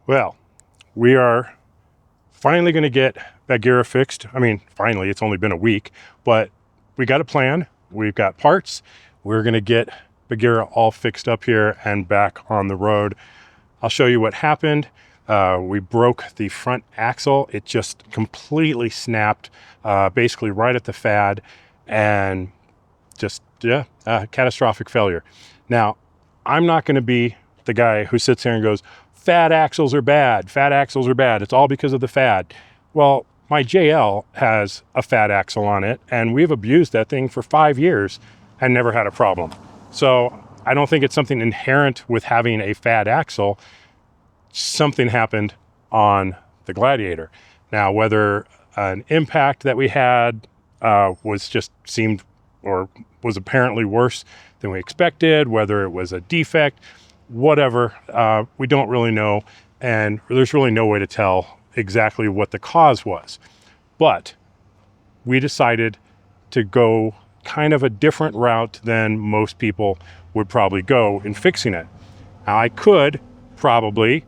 Well, we are finally going to get Bagheera fixed. I mean, finally, it's only been a week, but we got a plan. We've got parts. We're going to get Bagheera all fixed up here and back on the road. I'll show you what happened. We broke the front axle. It just completely snapped, basically right at the fad, and just, catastrophic failure. Now, I'm not going to be the guy who sits there and goes, fat axles are bad. Fat axles are bad. It's all because of the fad. Well, my JL has a fat axle on it, and we've abused that thing for 5 years and never had a problem. So I don't think it's something inherent with having a fat axle. Something happened on the Gladiator. Now, whether an impact that we had was apparently worse than we expected, whether it was a defect, whatever, we don't really know, and there's really no way to tell exactly what the cause was. But we decided to go kind of a different route than most people would probably go in fixing it. Now, I could probably,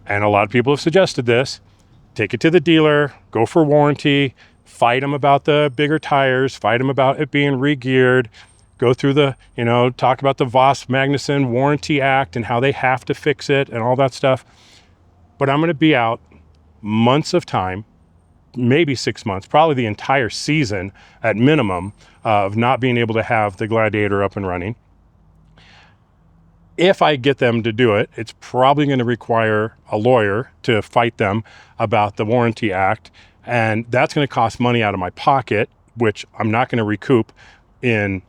and a lot of people have suggested this, take it to the dealer, go for warranty, fight them about the bigger tires, fight them about it being re-geared, go through the, talk about the Voss Magnuson Warranty Act and how they have to fix it and all that stuff. But I'm going to be out months of time, maybe 6 months, probably the entire season at minimum, of not being able to have the Gladiator up and running. If I get them to do it, it's probably going to require a lawyer to fight them about the Warranty Act. And that's going to cost money out of my pocket, which I'm not going to recoup in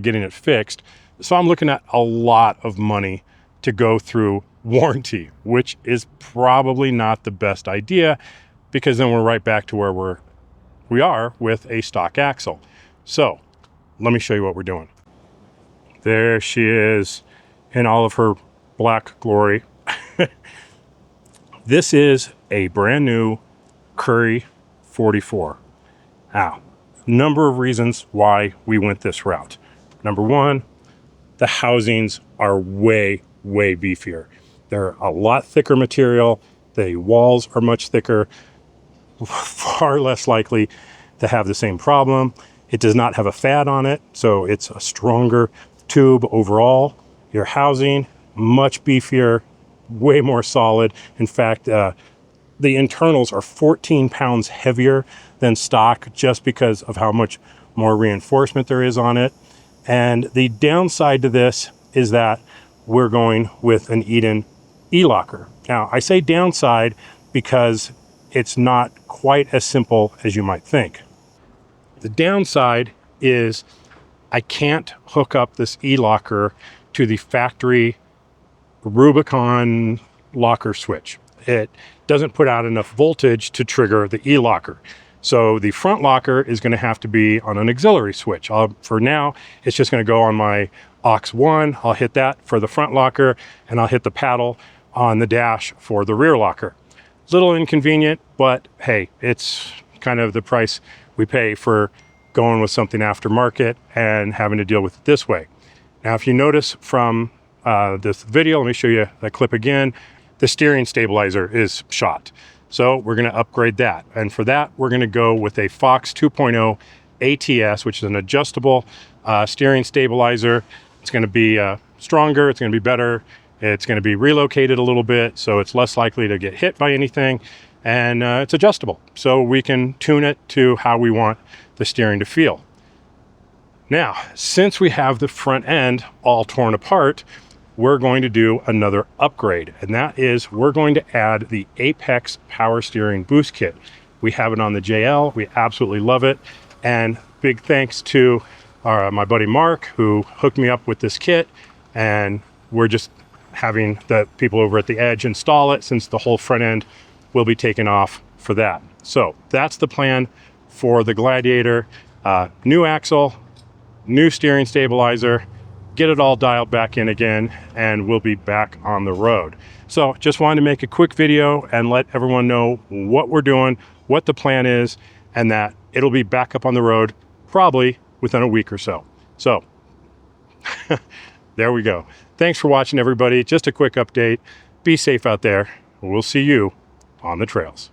getting it fixed. So I'm looking at a lot of money to go through warranty, which is probably not the best idea, because then we're right back to where we are with a stock axle. So let me show you what we're doing. There she is in all of her black glory. This is a brand new Curry 44. Now, number of reasons why we went this route. Number one, the housings are way, way beefier. They're a lot thicker material. The walls are much thicker, far less likely to have the same problem. It does not have a fad on it, so it's a stronger tube overall. Your housing, much beefier, way more solid. In fact, the internals are 14 pounds heavier than stock just because of how much more reinforcement there is on it. And the downside to this is that we're going with an Eden E-locker. Now, I say downside because it's not quite as simple as you might think. The downside is I can't hook up this E-locker to the factory Rubicon locker switch. It doesn't put out enough voltage to trigger the E-locker. So the front locker is going to have to be on an auxiliary switch. For now, it's just going to go on my aux 1. I'll hit that for the front locker, and I'll hit the paddle on the dash for the rear locker. Little inconvenient, but hey, it's kind of the price we pay for going with something aftermarket and having to deal with it this way. Now, if you notice from this video, let me show you that clip again. The steering stabilizer is shot. So we're going to upgrade that. And for that, we're going to go with a Fox 2.0 ATS, which is an adjustable steering stabilizer. It's going to be stronger. It's going to be better. It's going to be relocated a little bit, so it's less likely to get hit by anything. And it's adjustable, so we can tune it to how we want the steering to feel. Now, since we have the front end all torn apart, we're going to do another upgrade, and that is we're going to add the Apex Power Steering Boost Kit. We have it on the JL. We absolutely love it, and big thanks to my buddy Mark, who hooked me up with this kit, and we're just having the people over at the Edge install it, since the whole front end will be taken off for that. So that's the plan for the Gladiator. New axle, new steering stabilizer, get it all dialed back in again, and we'll be back on the road. So just wanted to make a quick video and let everyone know what we're doing, what the plan is, and that it'll be back up on the road probably within a week or so. So there we go. Thanks for watching, everybody. Just a quick update. Be safe out there. We'll see you on the trails.